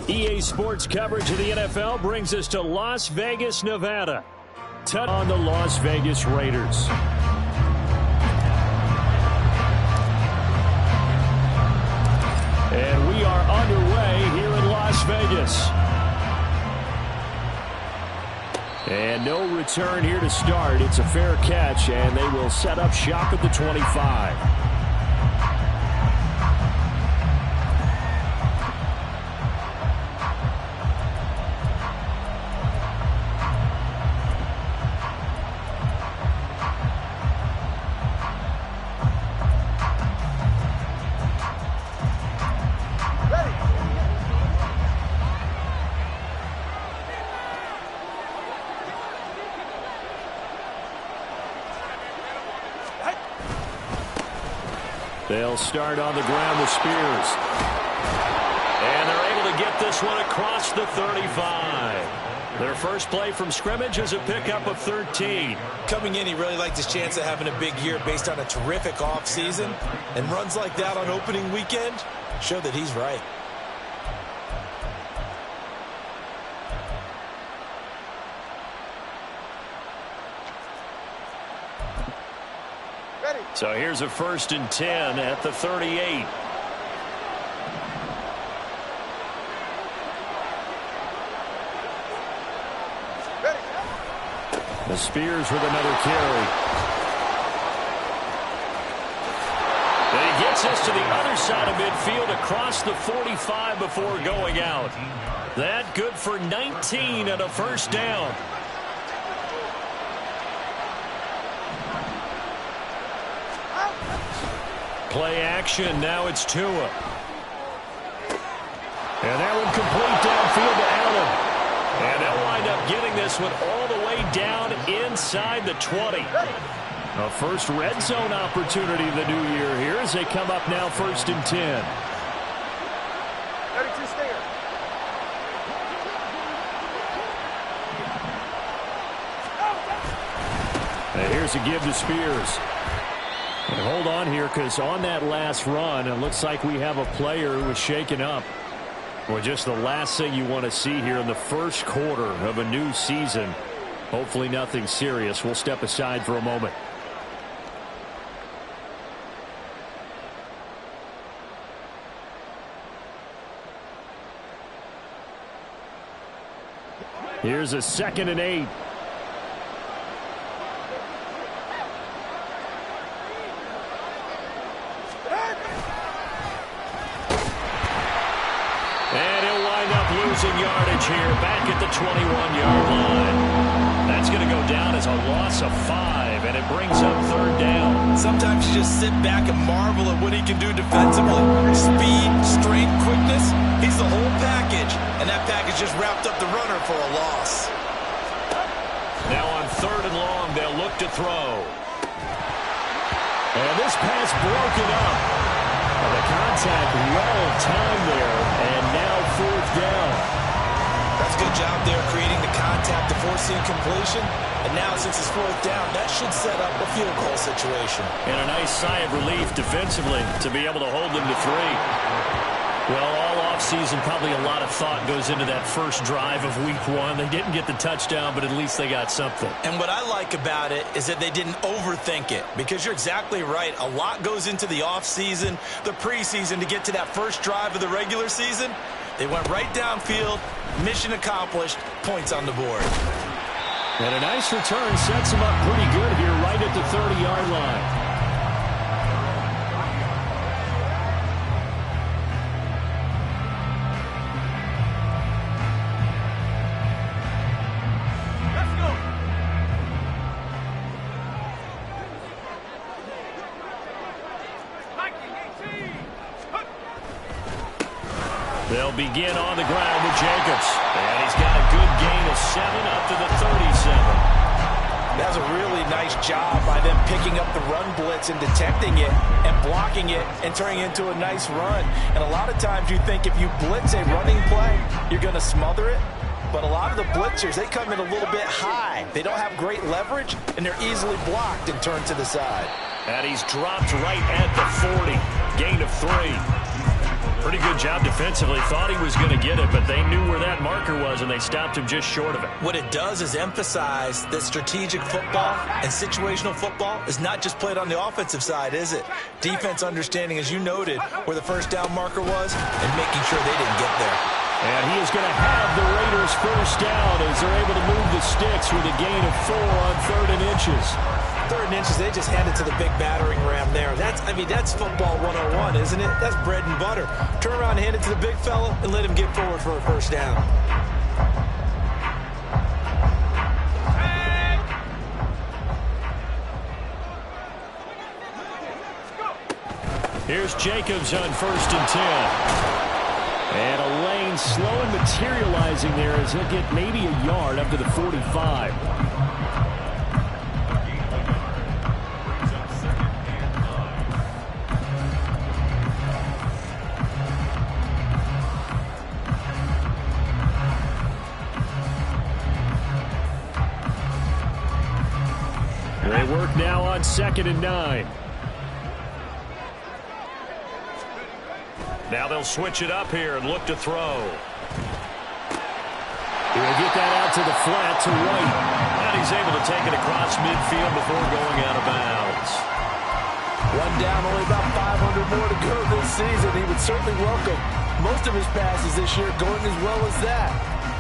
EA Sports coverage of the NFL brings us to Las Vegas, Nevada. On the Las Vegas Raiders. And we are underway here in Las Vegas. And no return here to start. It's a fair catch, and they will set up shop at the 25. They'll start on the ground with Spears. And they're able to get this one across the 35. Their first play from scrimmage is a pickup of 13. Coming in, he really liked his chance of having a big year based on a terrific offseason. And runs like that on opening weekend show that he's right. So here's a 1st and 10 at the 38. The Spears with another carry. And he gets us to the other side of midfield across the 45 before going out. That good for 19 and a 1st down. Play action. Now it's Tua. And that one complete downfield to Allen. And they'll wind up getting this one all the way down inside the 20. A first red zone opportunity of the new year here as they come up now 1st and 10. 32 stinger. And here's a give to Spears. And hold on here, because on that last run, it looks like we have a player who was shaken up. Well, just the last thing you want to see here in the first quarter of a new season. Hopefully nothing serious. We'll step aside for a moment. Here's a 2nd and 8. Losing yardage here back at the 21-yard line. That's going to go down as a loss of 5, and it brings up 3rd down. Sometimes you just sit back and marvel at what he can do defensively. Speed, strength, quickness. He's the whole package, and that package just wrapped up the runner for a loss. Now on 3rd and long, they'll look to throw. And this pass broken up. The contact well timed there, and now 4th down. That's a good job there creating the contact to force the incompletion. And now since it's 4th down, that should set up a field goal situation. And a nice sigh of relief defensively to be able to hold them to 3. Well, all offseason, probably a lot of thought goes into that first drive of week 1. They didn't get the touchdown, but at least they got something. And what I like about it is that they didn't overthink it, because you're exactly right. A lot goes into the offseason, the preseason to get to that first drive of the regular season. They went right downfield, mission accomplished, points on the board. And a nice return sets them up pretty good here right at the 30-yard line. They'll begin on the ground with Jacobs. And he's got a good gain of 7 up to the 37. That's a really nice job by them picking up the run blitz and detecting it and blocking it and turning it into a nice run. And a lot of times you think if you blitz a running play, you're going to smother it. But a lot of the blitzers, they come in a little bit high. They don't have great leverage, and they're easily blocked and turned to the side. And he's dropped right at the 40. Gain of 3. Pretty good job defensively. Thought he was going to get it, but they knew where that marker was, and they stopped him just short of it. What it does is emphasize that strategic football and situational football is not just played on the offensive side, is it? Defense understanding, as you noted, where the first down marker was and making sure they didn't get there. And he is going to have the Raiders first down as they're able to move the sticks with a gain of 4 on 3rd and inches. 3rd and inches, they just hand it to the big battering ram there. That's football 101, isn't it? That's bread and butter. Turn around and hand it to the big fella and let him get forward for a first down. Here's Jacobs on 1st and 10. And a lane slowly materializing there as he'll get maybe a yard up to the 45. They work now on 2nd and 9. Now they'll switch it up here and look to throw. He'll get that out to the flat to White. And he's able to take it across midfield before going out of bounds. One down, only about 500 more to go this season. He would certainly welcome most of his passes this year going as well as that.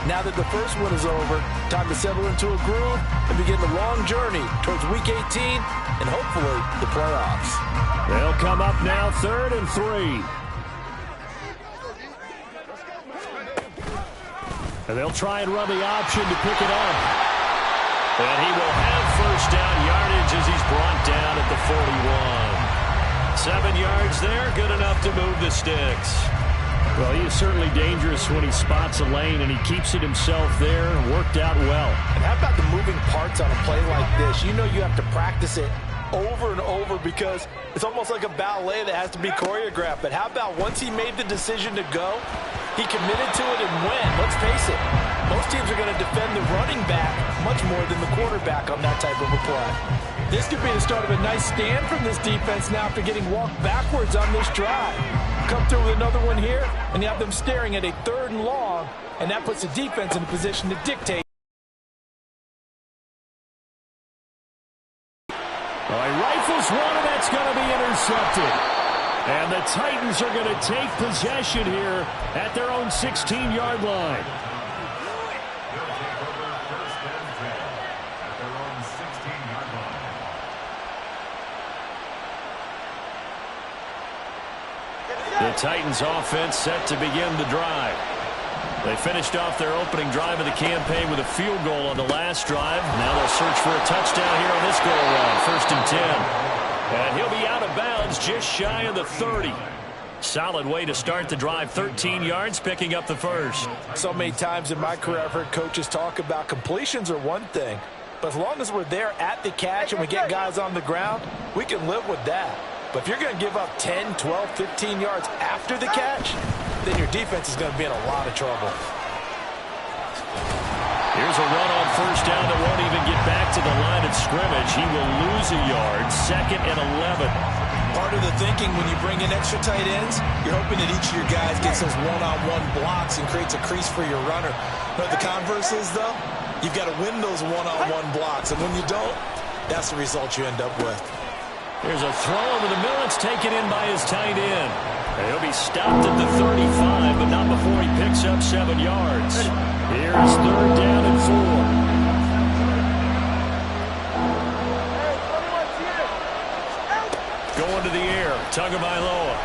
Now that the first one is over, time to settle into a groove and begin the long journey towards Week 18 and hopefully the playoffs. They'll come up now 3rd and 3. And they'll try and run the option to pick it up. And he will have first down yardage as he's brought down at the 41. 7 yards there, good enough to move the sticks. Well, he is certainly dangerous when he spots a lane, and he keeps it himself there and worked out well. And how about the moving parts on a play like this? You know you have to practice it over and over because it's almost like a ballet that has to be choreographed. But how about once he made the decision to go, he committed to it and went. Let's face it, most teams are going to defend the running back much more than the quarterback on that type of a play. This could be the start of a nice stand from this defense now after getting walked backwards on this drive. Come through with another one here, and you have them staring at a 3rd and long, and that puts the defense in a position to dictate. Well, he rifles one, and that's going to be intercepted. And the Titans are going to take possession here at their own 16-yard line. The Titans offense set to begin the drive. They finished off their opening drive of the campaign with a field goal on the last drive. Now they'll search for a touchdown here on this go-around. 1st and 10. And he'll be out of bounds just shy of the 30. Solid way to start the drive. 13 yards, picking up the first. So many times in my career I've heard coaches talk about completions are one thing. But as long as we're there at the catch and we get guys on the ground, we can live with that. But if you're going to give up 10, 12, 15 yards after the catch, then your defense is going to be in a lot of trouble. Here's a run on first down that won't even get back to the line of scrimmage. He will lose a yard. 2nd and 11. Part of the thinking when you bring in extra tight ends, you're hoping that each of your guys gets those one-on-one blocks and creates a crease for your runner. But the converse is, though, you've got to win those one-on-one blocks. And when you don't, that's the result you end up with. Here's a throw over the middle. It's taken in by his tight end. And he'll be stopped at the 35, but not before he picks up 7 yards. Here's 3rd down and 4. Going to the air. Tagovailoa.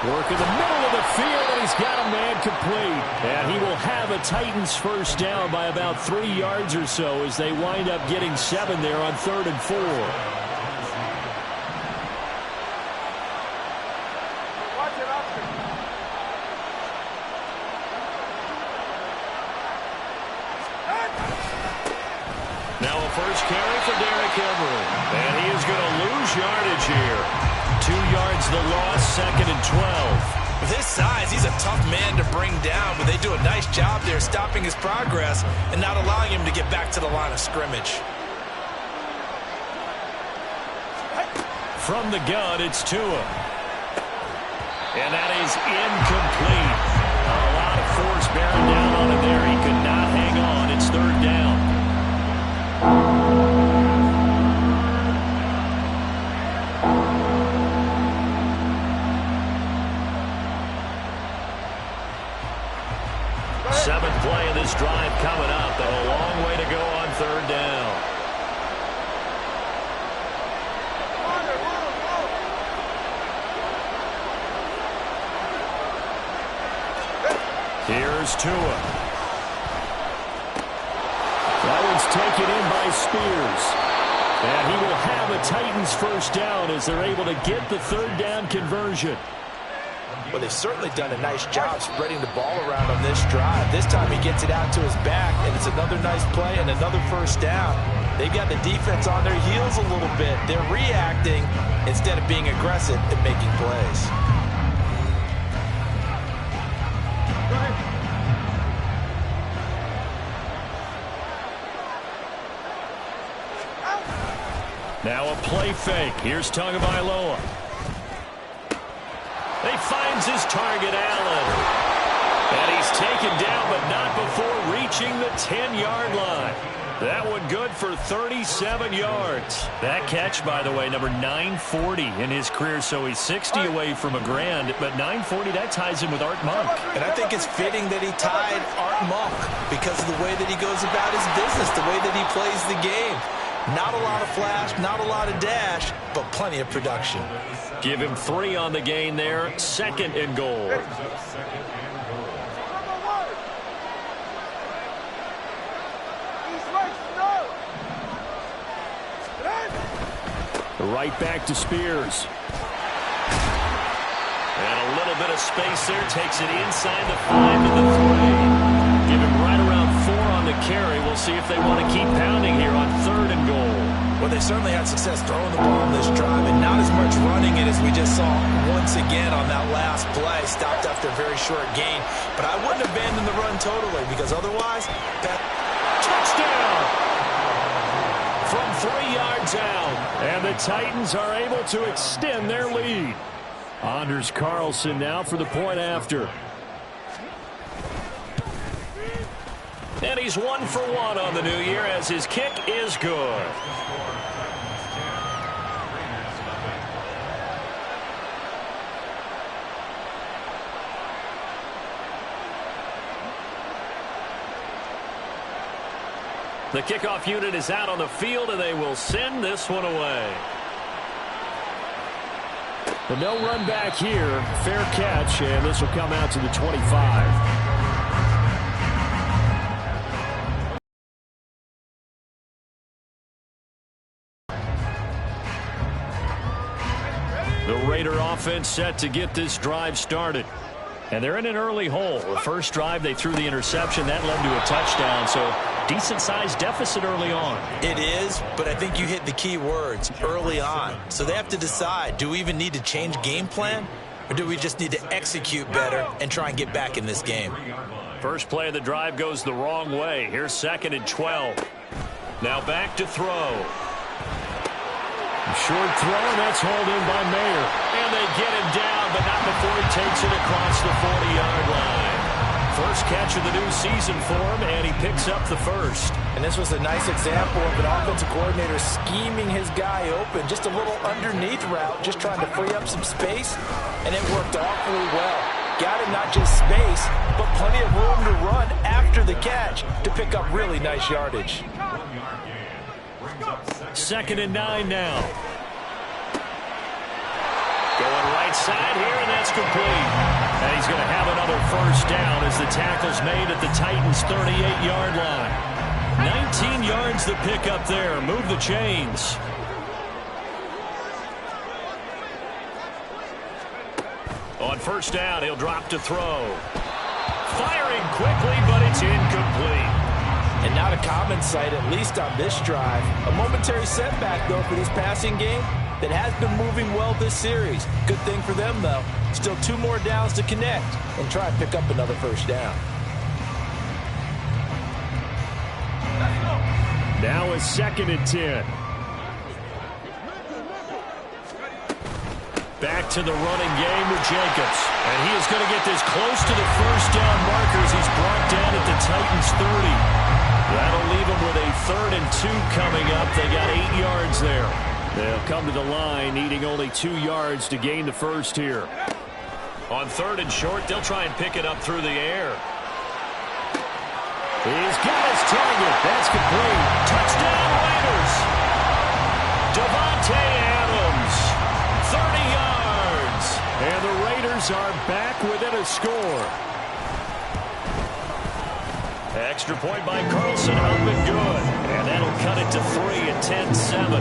Work in the middle of the field, and he's got a man complete. And he will have a Titans first down by about 3 yards or so as they wind up getting 7 there on 3rd and 4. Now a first carry for Derrick Henry. And he is going to lose yardage here. 2 yards the loss, 2nd and 12. With his size, he's a tough man to bring down, but they do a nice job there stopping his progress and not allowing him to get back to the line of scrimmage. From the gun, it's Tua. And that is incomplete. A lot of force bearing down on him there. He could not hang on. It's third down. Seventh play of this drive coming up. A long way to go on third down. Here's Tua. That one's taken in by Spears. And he will have a Titans first down as they're able to get the third down conversion. Well, they've certainly done a nice job spreading the ball around on this drive. This time he gets it out to his back, and it's another nice play and another first down. They've got the defense on their heels a little bit. They're reacting instead of being aggressive and making plays. Now a play fake. Here's Tagovailoa. He finds his target, Allen. And he's taken down, but not before reaching the 10-yard line. That one good for 37 yards. That catch, by the way, number 940 in his career, so he's 60 away from a grand, but 940, that ties him with Art Monk. And I think it's fitting that he tied Art Monk because of the way that he goes about his business, the way that he plays the game. Not a lot of flash, not a lot of dash, but plenty of production. Give him 3 on the gain there. Second and goal. Right back to Spears. And a little bit of space there. Takes it inside the 5 to the 3. Give him right around 4 on the carry. We'll see if they want to keep pounding here on third and goal. Well, they certainly had success throwing the ball on this drive, and not as much running it as we just saw once again on that last play. Stopped after a very short gain. But I wouldn't abandon the run totally, because otherwise, that touchdown from 3 yards out. And the Titans are able to extend their lead. Anders Carlson now for the point after. And he's 1 for 1 on the new year as his kick is good. The kickoff unit is out on the field, and they will send this one away. But no run back here. Fair catch, and this will come out to the 25. The Raider offense set to get this drive started. And they're in an early hole. The first drive, they threw the interception. That led to a touchdown, so decent-sized deficit early on. It is, but I think you hit the key words, early on. So they have to decide, do we even need to change game plan? Or do we just need to execute better and try and get back in this game? First play of the drive goes the wrong way. Here's 2nd and 12. Now back to throw. Short throw, and that's hauled in by Mayer. And they get him down, but not before he takes it across the 40-yard line. First catch of the new season for him, and he picks up the first. And this was a nice example of an offensive coordinator scheming his guy open. Just a little underneath route, just trying to free up some space, and it worked awfully well. Got him not just space, but plenty of room to run after the catch to pick up really nice yardage. 2nd and 9 now. Going right side here, and that's complete. And he's going to have another first down as the tackle's made at the Titans' 38-yard line. 19 yards to pick up there. Move the chains. On first down, he'll drop to throw. Firing quickly, but it's incomplete. And not a common sight, at least on this drive. A momentary setback, though, for this passing game that has been moving well this series. Good thing for them, though. Still 2 more downs to connect and try and pick up another first down. Now it's 2nd and 10. Back to the running game with Jacobs. And he is going to get this close to the first down markers. He's brought down at the Titans' 30. That'll leave him with a 3rd and 2 coming up. They got 8 yards there. They'll come to the line needing only 2 yards to gain the first here. On 3rd and short, they'll try and pick it up through the air. He's got his target. That's complete. Touchdown Raiders. Devontae Adams, 30 yards. And the Raiders are back within a score. Extra point by Carlson, up and good. And that'll cut it to 3 at 10-7.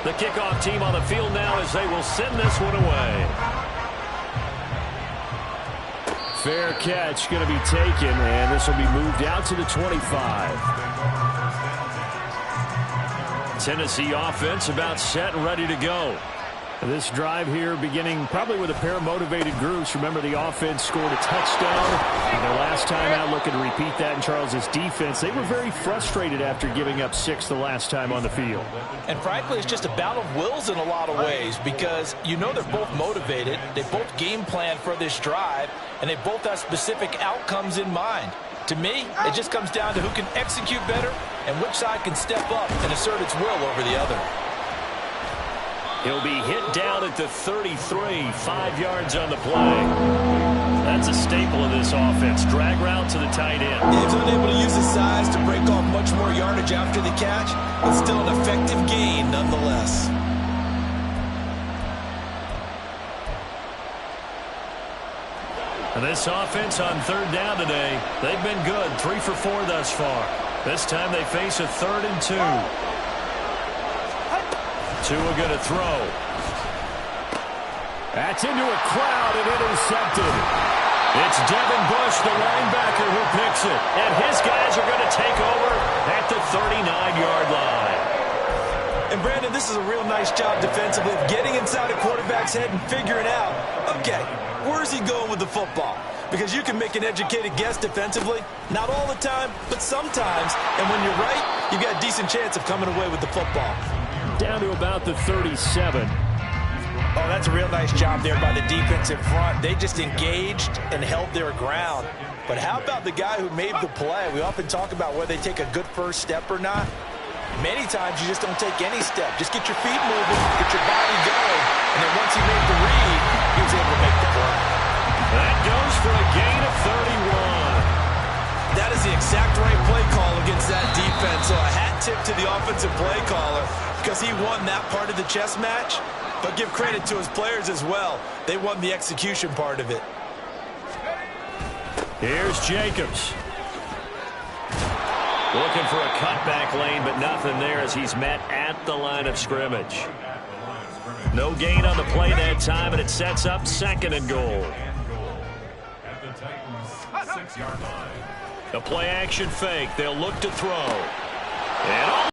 The kickoff team on the field now as they will send this one away. Fair catch going to be taken, and this will be moved out to the 25. Tennessee offense about set and ready to go. This drive here beginning probably with a pair of motivated groups. Remember, the offense scored a touchdown. And their last time out, looking to repeat that in Charles's defense. They were very frustrated after giving up 6 the last time on the field. And frankly, it's just a battle of wills in a lot of ways because you know they're both motivated. They both game plan for this drive, and they both have specific outcomes in mind. To me, it just comes down to who can execute better and which side can step up and assert its will over the other. He'll be hit down at the 33, 5 yards on the play. That's a staple of this offense. Drag route to the tight end. He's unable to use his size to break off much more yardage after the catch, but still an effective gain nonetheless. And this offense on 3rd down today, they've been good. 3 for 4 thus far. This time they face a 3rd and 2. Tua going to throw. That's into a crowd and intercepted. It's Devin Bush, the linebacker, who picks it. And his guys are going to take over at the 39-yard line. And, Brandon, this is a real nice job defensively of getting inside a quarterback's head and figuring out, okay, where's he going with the football? Because you can make an educated guess defensively. Not all the time, but sometimes. And when you're right, you've got a decent chance of coming away with the football. Down to about the 37. Oh, that's a real nice job there by the defense in front. They just engaged and held their ground. But how about the guy who made the play? We often talk about whether they take a good first step or not. Many times you just don't take any step. Just get your feet moving, get your body going, and then once he made the read, he was able to make the play. That goes for a gain of 31. That is the exact right play call against that defense. So a hat tip to the offensive play caller because he won that part of the chess match. But give credit to his players as well. They won the execution part of it. Here's Jacobs. Looking for a cutback lane, but nothing there as he's met at the line of scrimmage. No gain on the play that time, and it sets up 2nd and goal. The play action fake. They'll look to throw. And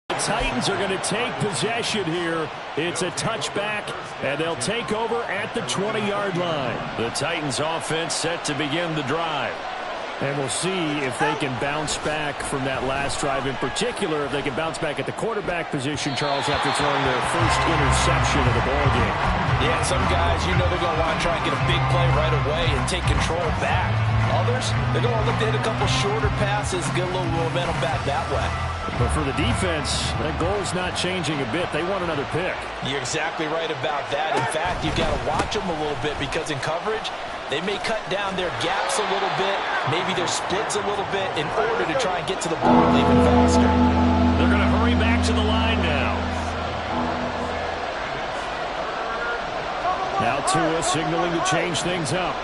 the Titans are going to take possession here. It's a touchback, and they'll take over at the 20-yard line. The Titans offense set to begin the drive. And we'll see if they can bounce back from that last drive. In particular, if they can bounce back at the quarterback position, Charles, after throwing their first interception of the ballgame. Yeah, some guys, you know they're going to want to try and get a big play right away and take control back. Others, they're going to look to hit a couple shorter passes, get a little momentum back that way. But for the defense, that goal's not changing a bit. They want another pick. You're exactly right about that. In fact, you've got to watch them a little bit because in coverage, they may cut down their gaps a little bit, maybe their splits a little bit in order to try and get to the ball even faster. They're going to hurry back to the line now. Now Tua signaling to change things up.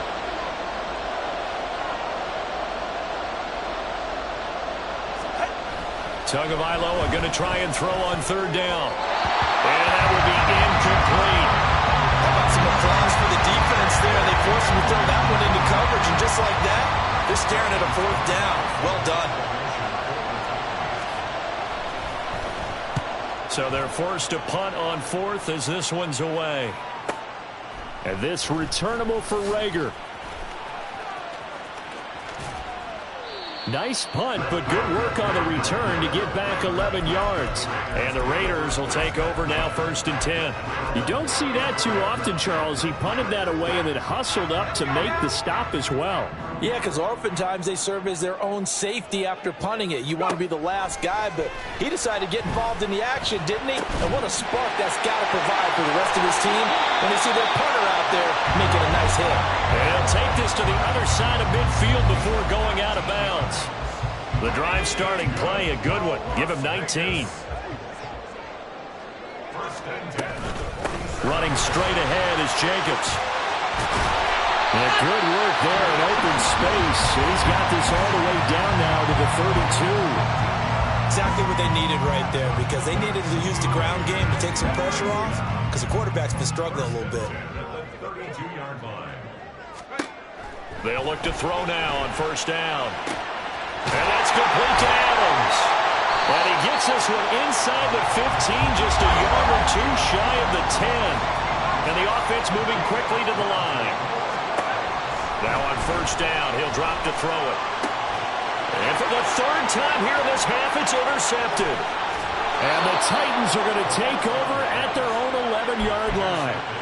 Tagovailoa going to try and throw on 3rd down. And that will be incomplete. How about some applause for the defense there? They forced him to throw that one into coverage, and just like that, they're staring at a 4th down. Well done. So they're forced to punt on 4th as this one's away. And this returnable for Rager. Nice punt, but good work on the return to get back 11 yards. And the Raiders will take over now, 1st and 10. You don't see that too often, Charles. He punted that away and then hustled up to make the stop as well. Yeah, because oftentimes they serve as their own safety after punting it. You want to be the last guy, but he decided to get involved in the action, didn't he? And what a spark that's got to provide for the rest of his team when they see their punter out there making a nice hit. And he'll take this to the other side of midfield before going out of bounds. The drive starting play, a good one. Give him 19. Running straight ahead is Jacobs. And good work there in open space. And he's got this all the way down now to the 32. Exactly what they needed right there, because they needed to use the ground game to take some pressure off, because the quarterback's been struggling a little bit. They'll look to throw now on 1st down. And that's complete to Adams. And he gets this one inside the 15, just a yard or two shy of the 10. And the offense moving quickly to the line. Now on 1st down, he'll drop to throw it. And for the 3rd time here in this half, it's intercepted. And the Titans are going to take over at their own 11-yard line.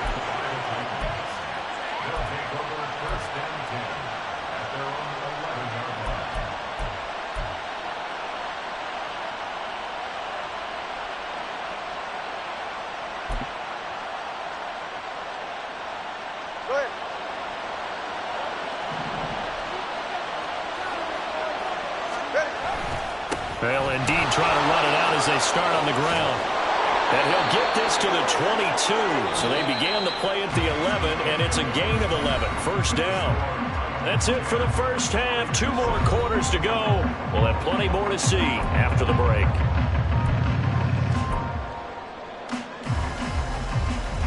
Well, indeed, trying to run it out as they start on the ground. And he'll get this to the 22. So they began the play at the 11, and it's a gain of 11. 1st down. That's it for the 1st half. 2 more quarters to go. We'll have plenty more to see after the break.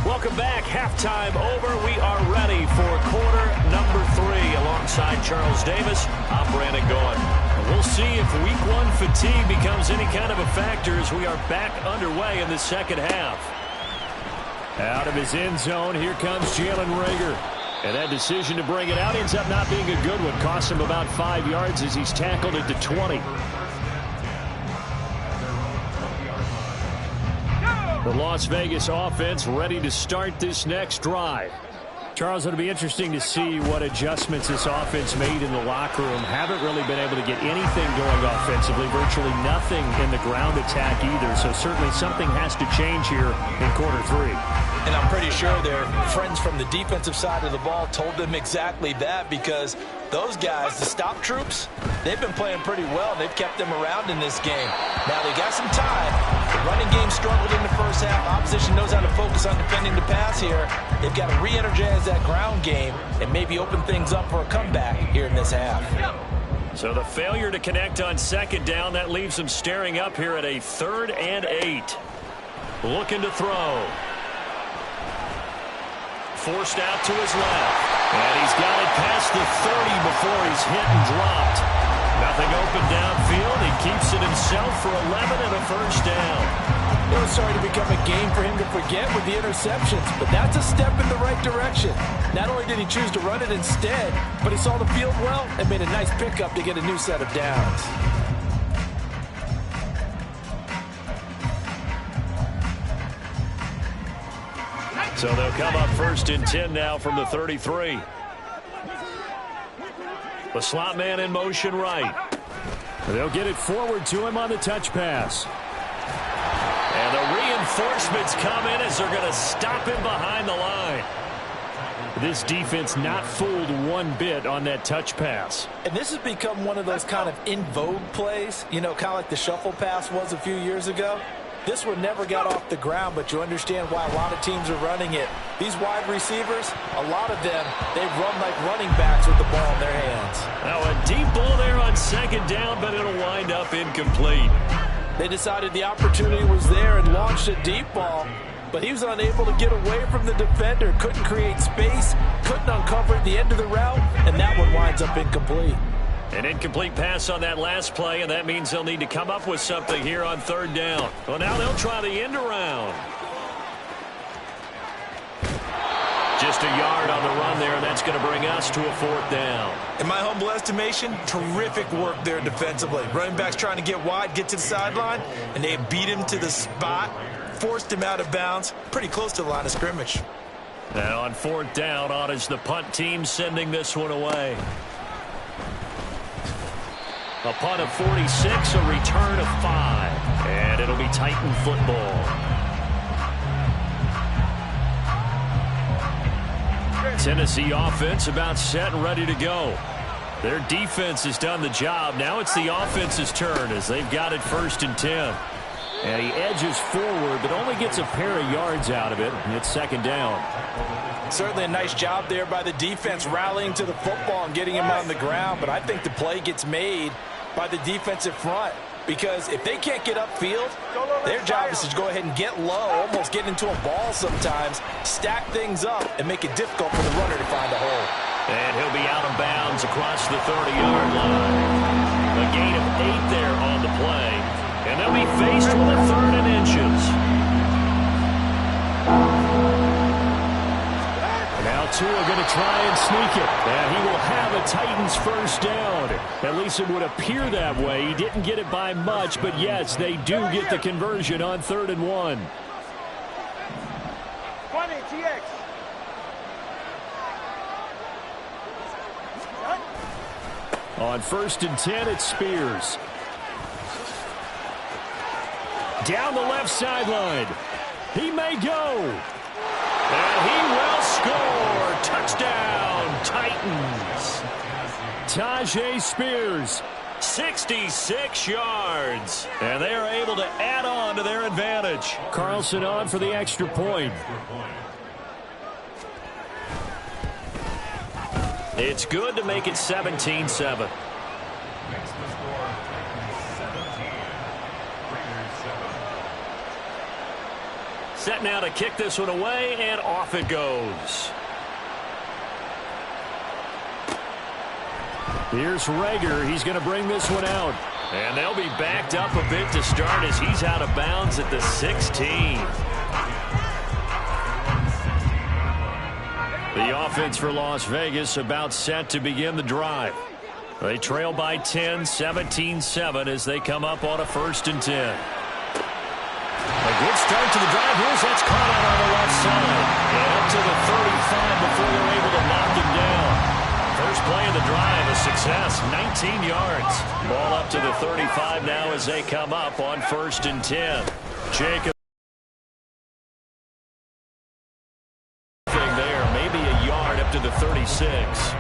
Welcome back. Halftime over. We are ready for quarter number 3. Alongside Charles Davis, I'm Brandon Gaughan. We'll see if week 1 fatigue becomes any kind of a factor as we are back underway in the 2nd half. Out of his end zone, here comes Jalen Reagor. And that decision to bring it out ends up not being a good one. Costs him about 5 yards as he's tackled at the 20. The Las Vegas offense ready to start this next drive. Charles, it'll be interesting to see what adjustments this offense made in the locker room. Haven't really been able to get anything going offensively. Virtually nothing in the ground attack either. So certainly something has to change here in quarter 3. And I'm pretty sure their friends from the defensive side of the ball told them exactly that, because those guys, the stop troops, they've been playing pretty well. They've kept them around in this game. Now they got some time. The running game struggled in the 1st half. Opposition knows how to focus on defending the pass here. They've got to re-energize that ground game and maybe open things up for a comeback here in this half. So the failure to connect on 2nd down, that leaves them staring up here at a 3rd and 8. Looking to throw. Forced out to his left. And he's got it past the 30 before he's hit and dropped. Nothing open downfield. He keeps it himself for 11 and a 1st down. It was starting to become a game for him to forget with the interceptions, but that's a step in the right direction. Not only did he choose to run it instead, but he saw the field well and made a nice pickup to get a new set of downs. So they'll come up 1st and 10 now from the 33. The slot man in motion right. They'll get it forward to him on the touch pass. And the reinforcements come in as they're going to stop him behind the line. This defense not fooled one bit on that touch pass. And this has become one of those kind of in vogue plays, you know, kind of like the shuffle pass was a few years ago. This one never got off the ground, but you understand why a lot of teams are running it. These wide receivers, a lot of them, they run like running backs with the ball in their hands. Now a deep ball there on 2nd down, but it'll wind up incomplete. They decided the opportunity was there and launched a deep ball, but he was unable to get away from the defender, couldn't create space, couldn't uncover the end of the route, and that one winds up incomplete. An incomplete pass on that last play, and that means they'll need to come up with something here on 3rd down. Well, now they'll try the end around. Just a yard on the run there, and that's going to bring us to a 4th down. In my humble estimation, terrific work there defensively. Running back's trying to get wide, get to the sideline, and they beat him to the spot, forced him out of bounds, pretty close to the line of scrimmage. And on 4th down, on is the punt team sending this one away. A punt of 46, a return of 5, and it'll be Titan football. Tennessee offense about set and ready to go. Their defense has done the job. Now it's the offense's turn as they've got it 1st and 10. And he edges forward, but only gets a pair of yards out of it. And it's 2nd down. Certainly a nice job there by the defense rallying to the football and getting him on the ground. But I think the play gets made by the defensive front. Because if they can't get upfield, their job is to go ahead and get low, almost get into a ball sometimes, stack things up, and make it difficult for the runner to find a hole. And he'll be out of bounds across the 30-yard line. A gain of 8 there on the play. And they'll be faced with a 3rd and inches. Now Tua going to try and sneak it. And he will have a Titans 1st down. At least it would appear that way. He didn't get it by much, but yes, they do get the conversion on 3rd and 1. On 1st and 10, it's Spears. Down the left sideline. He may go. And he will score. Touchdown, Titans. Tajay Spears, 66 yards. And they are able to add on to their advantage. Carlson on for the extra point. It's good to make it 17-7. Set now to kick this one away, and off it goes. Here's Rager. He's going to bring this one out. And they'll be backed up a bit to start as he's out of bounds at the 16. The offense for Las Vegas about set to begin the drive. They trail by 10, 17-7 as they come up on a 1st and 10. A good start to the drive. Here's that's caught out on the left side. And up to the 35 before they're able to knock him down. First play of the drive, a success, 19 yards. Ball up to the 35 now as they come up on 1st and 10. Jacob. There, maybe a yard up to the 36.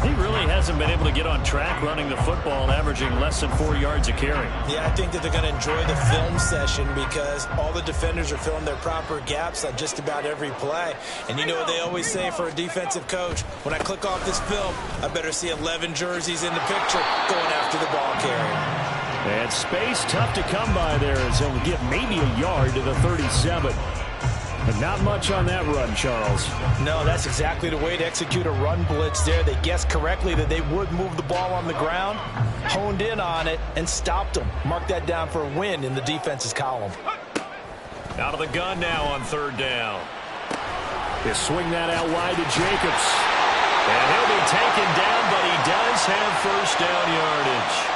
He really hasn't been able to get on track running the football, averaging less than 4 yards a carry. Yeah, I think that they're going to enjoy the film session because all the defenders are filling their proper gaps on just about every play. And you know what they always say for a defensive coach? When I click off this film, I better see 11 jerseys in the picture going after the ball carrier. And space tough to come by there as he'll get maybe a yard to the 37. But not much on that run, Charles. No, that's exactly the way to execute a run blitz there. They guessed correctly that they would move the ball on the ground, honed in on it, and stopped them. Mark that down for a win in the defense's column. Out of the gun now on 3rd down. They swing that out wide to Jacobs. And he'll be taken down, but he does have 1st down yardage.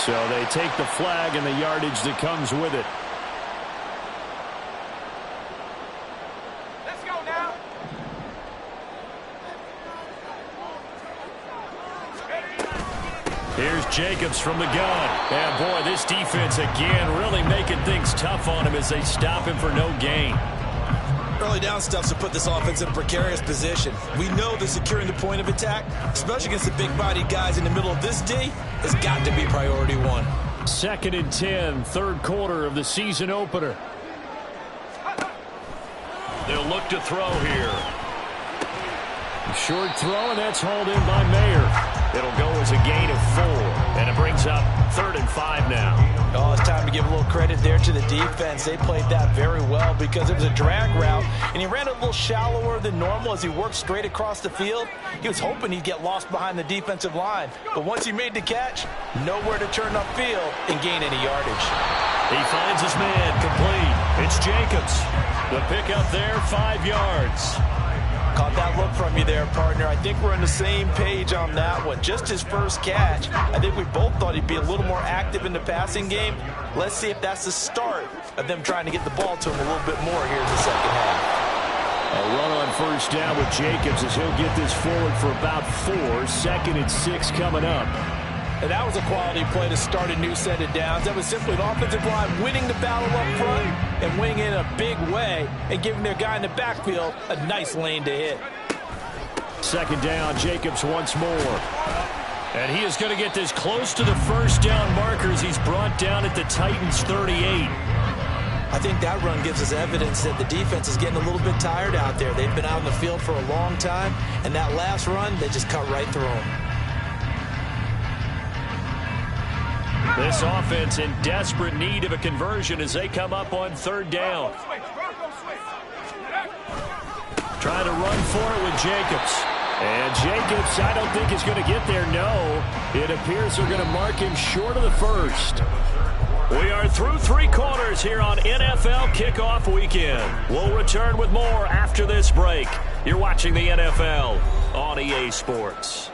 So they take the flag and the yardage that comes with it. Let's go now. Here's Jacobs from the gun. And boy, this defense again really making things tough on him as they stop him for no gain. Early down stuffs to put this offense in a precarious position. We know that securing the point of attack, especially against the big-bodied guys in the middle of this D, has got to be priority 1. 2nd and 10, 3rd quarter of the season opener. They'll look to throw here. Short throw, and that's hauled in by Mayer. It'll go as a gain of 4, and it brings up 3rd and 5 now. Oh, it's time to give a little credit there to the defense. They played that very well because it was a drag route, and he ran a little shallower than normal as he worked straight across the field. He was hoping he'd get lost behind the defensive line, but once he made the catch, nowhere to turn upfield and gain any yardage. He finds his man complete. It's Jacobs. The pickup there, 5 yards. Caught that look from you there, partner. I think we're on the same page on that one. Just his first catch. I think we both thought he'd be a little more active in the passing game. Let's see if that's the start of them trying to get the ball to him a little bit more here in the second half. A run on first down with Jacobs as he'll get this forward for about 4. 2nd and 6 coming up. And that was a quality play to start a new set of downs. That was simply the offensive line winning the battle up front and winning in a big way and giving their guy in the backfield a nice lane to hit. 2nd down, Jacobs once more. And he is going to get this close to the first down markers. He's brought down at the Titans' 38. I think that run gives us evidence that the defense is getting a little bit tired out there. They've been out in the field for a long time, and that last run, they just cut right through them. This offense in desperate need of a conversion as they come up on 3rd down. Trying to run for it with Jacobs. And Jacobs, I don't think is going to get there. No, it appears they're going to mark him short of the first. We are through 3 quarters here on NFL Kickoff Weekend. We'll return with more after this break. You're watching the NFL on EA Sports.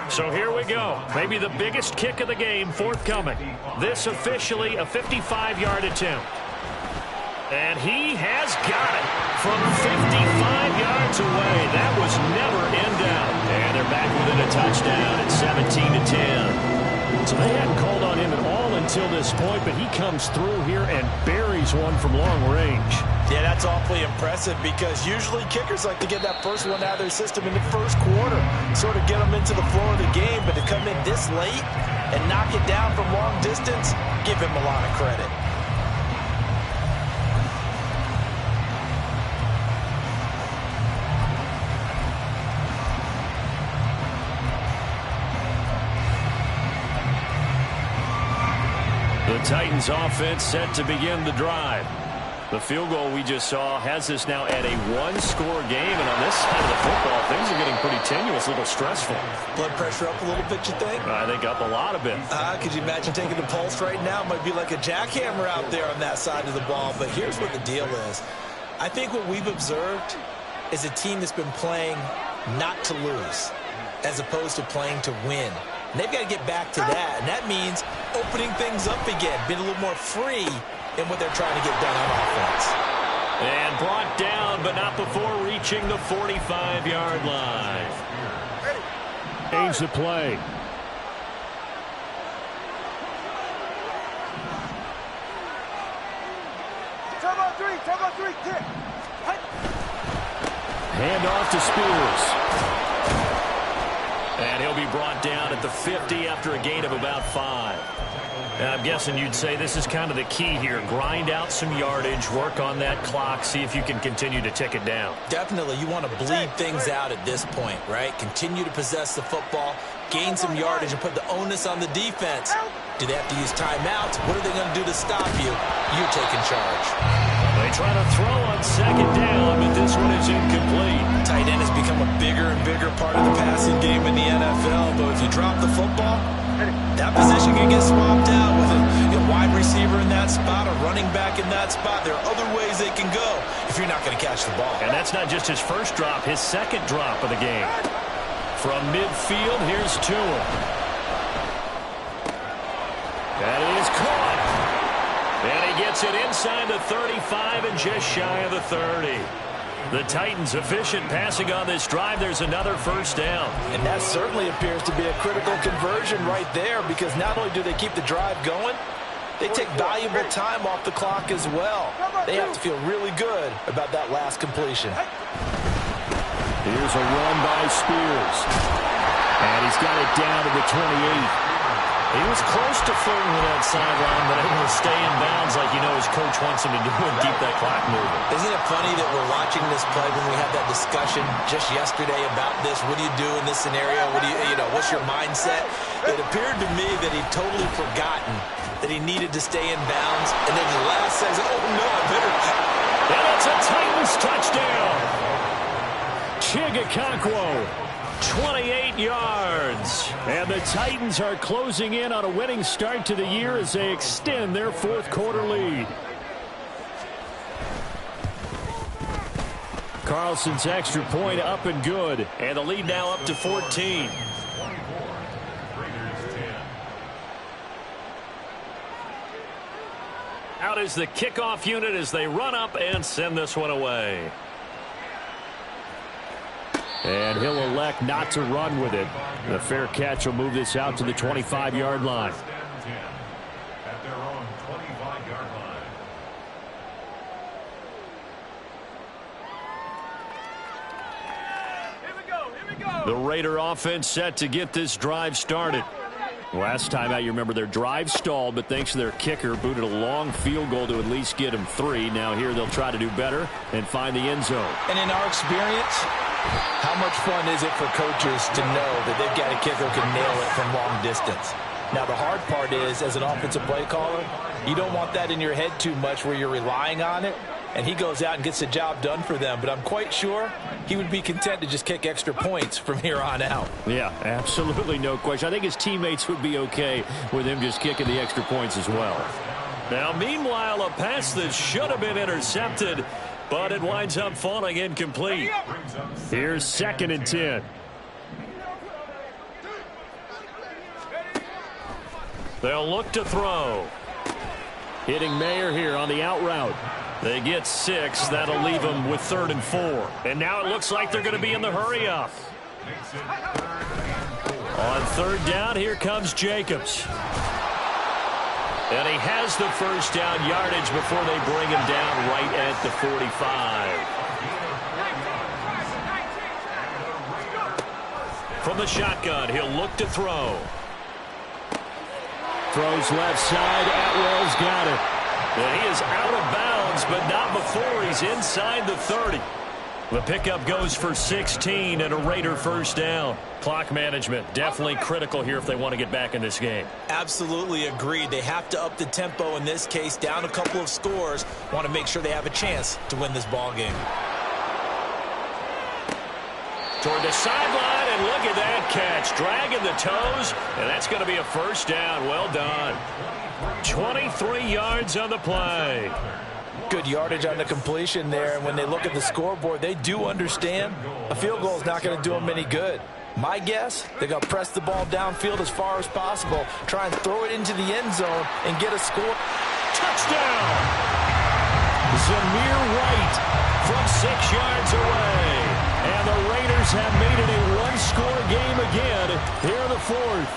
So here we go. Maybe the biggest kick of the game forthcoming. This officially a 55-yard attempt. And he has got it from 55 yards away. That was never in doubt. And they're back within a touchdown at 17-10. So they hadn't called on him at all until this point, but he comes through here and buries one from long range. Yeah, that's awfully impressive because usually kickers like to get that first one out of their system in the first quarter, sort of get them into the flow of the game, but to come in this late and knock it down from long distance, give him a lot of credit. The Titans offense set to begin the drive. The field goal we just saw has us now at a 1-score game, and on this side of the football, things are getting pretty tenuous, a little stressful. Blood pressure up a little bit, you think? I think up a lot of it. Could you imagine taking the pulse right now? It might be like a jackhammer out there on that side of the ball, but here's what the deal is. I think what we've observed is a team that's been playing not to lose as opposed to playing to win. And they've got to get back to that, and that means opening things up again, being a little more free in what they're trying to get done on offense. And brought down, but not before reaching the 45-yard line. Change the play. Turbo 3, kick. Hand off to Spears. And he'll be brought down at the 50 after a gain of about 5. And I'm guessing you'd say this is kind of the key here. Grind out some yardage, work on that clock, see if you can continue to tick it down. Definitely. You want to bleed things out at this point, right? Continue to possess the football, gain some yardage, and put the onus on the defense. Do they have to use timeouts? What are they going to do to stop you? You're taking charge. They try to throw on 2nd down, but this one is incomplete. Tight end has become a bigger and bigger part of the passing game in the NFL, but if you drop the football, that position can get swapped out with a wide receiver in that spot, a running back in that spot. There are other ways they can go if you're not going to catch the ball. And that's not just his first drop, his 2nd drop of the game. From midfield, here's Tua. That is caught. And he gets it inside the 35 and just shy of the 30. The Titans efficient passing on this drive. There's another first down. And that certainly appears to be a critical conversion right there because not only do they keep the drive going, they take valuable time off the clock as well. They have to feel really good about that last completion. Here's a run by Spears. And he's got it down to the 28. He was close to flirting with that sideline, but able to stay in bounds like his coach wants him to do and keep that clock moving. Isn't it funny that we're watching this play when we had that discussion just yesterday about this? What do you do in this scenario? What do what's your mindset? It appeared to me that he'd totally forgotten that he needed to stay in bounds, and then the last says, oh no, I better. And it's a Titans touchdown. Chigakonkwo, 28 yards. And the Titans are closing in on a winning start to the year as they extend their fourth quarter lead. Carlson's extra point up and good. And the lead now up to 14. Out is the kickoff unit as they run up and send this one away. And he'll elect not to run with it. The fair catch will move this out to the 25-yard line. At their own 25-yard line. Here we go. The Raider offense set to get this drive started. Last time out, you remember their drive stalled, but thanks to their kicker, booted a long field goal to at least get them 3. Now here they'll try to do better and find the end zone. And in our experience, how much fun is it for coaches to know that they've got a kicker who can nail it from long distance? Now, the hard part is, as an offensive play caller, you don't want that in your head too much where you're relying on it, and he goes out and gets the job done for them. But I'm quite sure he would be content to just kick extra points from here on out. Yeah, absolutely no question. I think his teammates would be okay with him just kicking the extra points as well. Now, meanwhile, a pass that should have been intercepted, but it winds up falling incomplete. Here's 2nd and 10. They'll look to throw. Hitting Mayer here on the out route. They get 6. That'll leave them with 3rd and 4. And now it looks like they're going to be in the hurry up. On 3rd down, here comes Jacobs. And he has the first down yardage before they bring him down right at the 45. From the shotgun, he'll look to throw. Throws left side. Atwell's got it. And he is out of bounds, but not before he's inside the 30. The pickup goes for 16 and a Raider first down. Clock management definitely critical here if they want to get back in this game. Absolutely agreed. They have to up the tempo in this case, down a couple of scores. Want to make sure they have a chance to win this ball game. Toward the sideline, and look at that catch. Dragging the toes, and that's going to be a first down. Well done. 23 yards on the play. Good yardage on the completion there, and when they look at the scoreboard, they do understand a field goal is not going to do them any good. My guess, they're going to press the ball downfield as far as possible, try and throw it into the end zone and get a score. Touchdown! Zamir White from 6 yards away. And the Raiders have made it a one-score game again here in the 4th.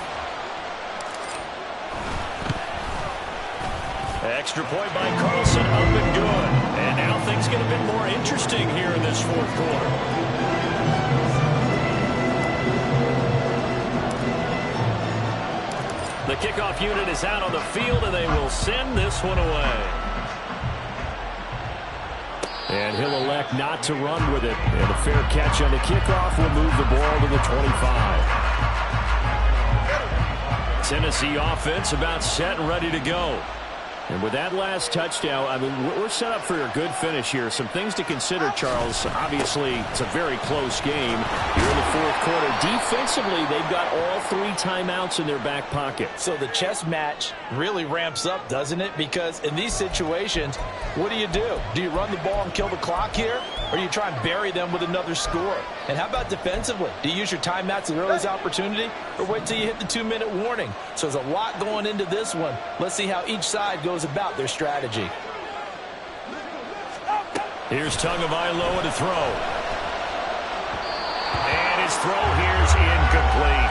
Extra point by Carlson, up and good. And now things get a bit more interesting here in this 4th quarter. The kickoff unit is out on the field, and they will send this one away. And he'll elect not to run with it. And a fair catch on the kickoff will move the ball to the 25. Tennessee offense about set and ready to go. And with that last touchdown, I mean, we're set up for a good finish here. Some things to consider, Charles. Obviously, it's a very close game here in the 4th quarter. Defensively, they've got all 3 timeouts in their back pocket. So the chess match really ramps up, doesn't it? Because in these situations, what do? Do you run the ball and kill the clock here? Or do you try and bury them with another score? And how about defensively? Do you use your timeouts at earliest opportunity? Or wait till you hit the 2-minute warning? So there's a lot going into this one. Let's see how each side goes about their strategy. Here's Tagovailoa to throw. And his throw here's incomplete.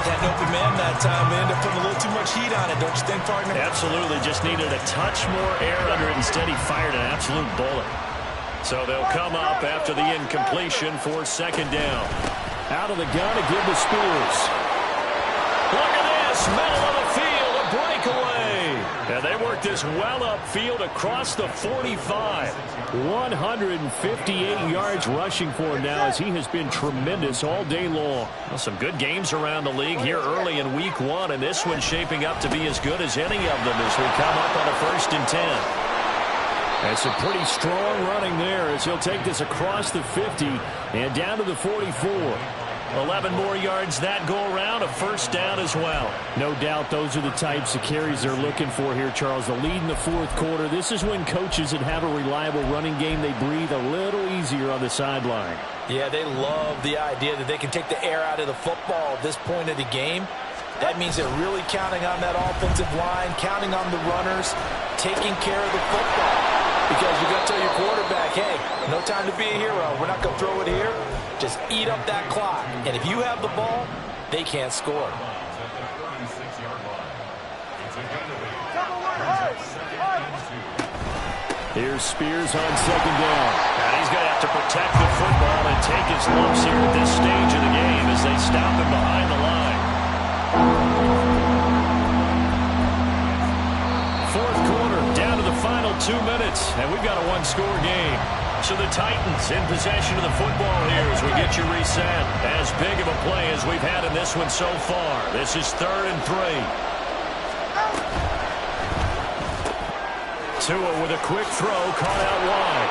That open man that time, they end up putting a little too much heat on it, don't you think, partner? Absolutely. Just needed a touch more air under it. Instead, he fired an absolute bullet. So they'll come up after the incompletion for 2nd down. Out of the gun to give to Spears. Look at this. Middle of the field, a breakaway. And they work this well upfield across the 45. 158 yards rushing for him now as he has been tremendous all day long. Well, some good games around the league here early in week 1, and this one's shaping up to be as good as any of them as we come up on a 1st and 10. And some pretty strong running there as he'll take this across the 50 and down to the 44. 11 more yards that go around, a first down as well. No doubt those are the types of carries they're looking for here, Charles. The lead in the fourth quarter. This is when coaches that have a reliable running game, they breathe a little easier on the sideline. Yeah, they love the idea that they can take the air out of the football at this point of the game. That means they're really counting on that offensive line, counting on the runners, taking care of the football. Because you got to tell your quarterback, hey, no time to be a hero. We're not going to throw it here. Just eat up that clock. And if you have the ball, they can't score. Here's Spears on second down. And he's going to have to protect the football and take his lumps here at this stage of the game as they stop him behind the line. Fourth quarter, down to the final 2 minutes, and we've got a one-score game. So the Titans in possession of the football here as we get you reset. As big of a play as we've had in this one so far. This is 3rd and 3. Tua with a quick throw, caught out wide.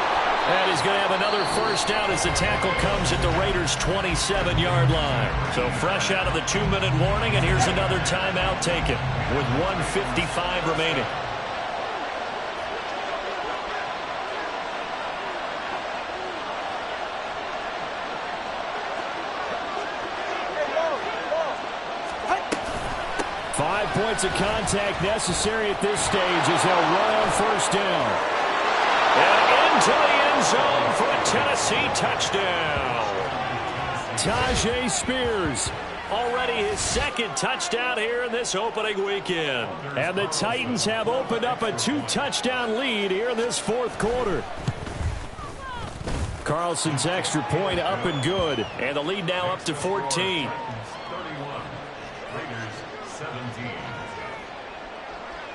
And he's going to have another first down as the tackle comes at the Raiders' 27-yard line. So fresh out of the 2-minute warning, and here's another timeout taken with 1:55 remaining. Points of contact necessary at this stage as they'll run on first down. And into the end zone for a Tennessee touchdown. Tajay Spears, already his second touchdown here in this opening weekend. And the Titans have opened up a 2-touchdown lead here in this fourth quarter. Carlson's extra point up and good. And the lead now up to 14.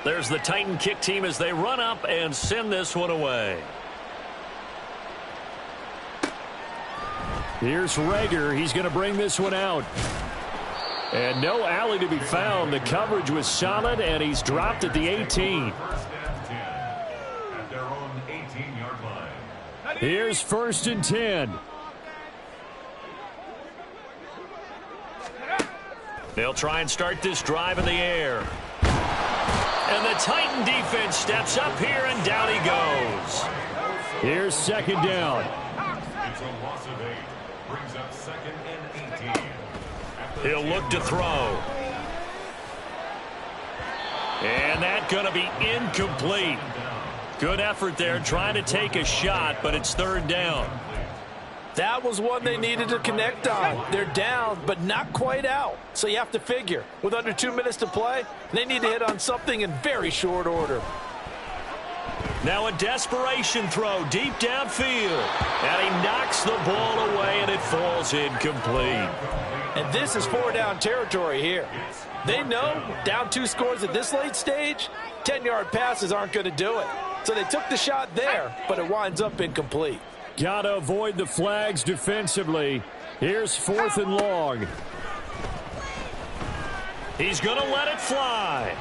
There's the Titan kick team as they run up and send this one away. Here's Rager. He's going to bring this one out. And no alley to be found. The coverage was solid, and he's dropped at the 18. At their own 18-yard line. Here's 1st and 10. They'll try and start this drive in the air. And the Titan defense steps up here, and down he goes. Here's 2nd down. It's a loss of 8. Brings up 2nd and 18. He'll look to throw. And that's going to be incomplete. Good effort there, trying to take a shot, but it's 3rd down. That was one they needed to connect on. They're down, but not quite out. So you have to figure, with under 2 minutes to play, they need to hit on something in very short order. Now a desperation throw deep downfield. And he knocks the ball away, and it falls incomplete. And this is 4-down territory here. They know down 2 scores at this late stage, 10-yard passes aren't going to do it. So they took the shot there, but it winds up incomplete. Got to avoid the flags defensively. Here's 4th and long. He's going to let it fly.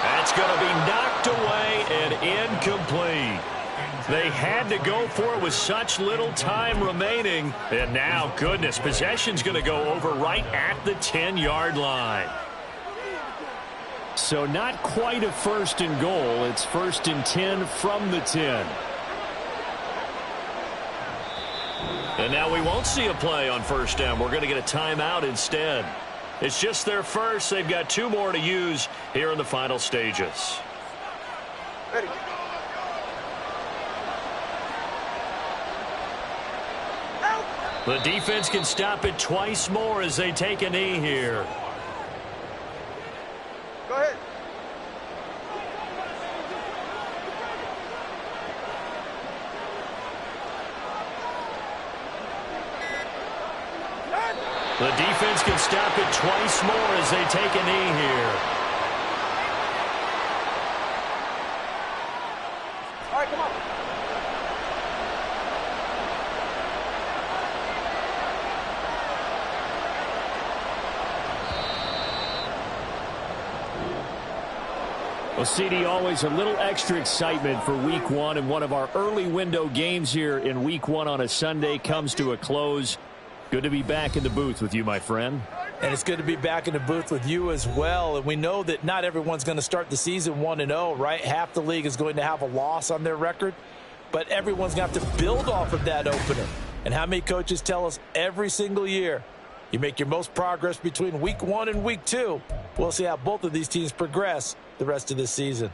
That's going to be knocked away and incomplete. They had to go for it with such little time remaining. And now, goodness, possession's going to go over right at the 10-yard line. So not quite a 1st and goal. It's 1st and 10 from the 10. And now we won't see a play on 1st down. We're going to get a timeout instead. It's just their first. They've got 2 more to use here in the final stages. Ready. The defense can stop it twice more as they take a knee here. Go ahead. The defense can stop it twice more as they take a knee here. All right, come on. Well, CD, always a little extra excitement for Week 1, and one of our early window games here in Week 1 on a Sunday comes to a close. Good to be back in the booth with you, my friend. And it's good to be back in the booth with you as well. And we know that not everyone's going to start the season 1-0, right? Half the league is going to have a loss on their record. But everyone's going to have to build off of that opener. And how many coaches tell us every single year, you make your most progress between Week 1 and Week 2. We'll see how both of these teams progress the rest of this season.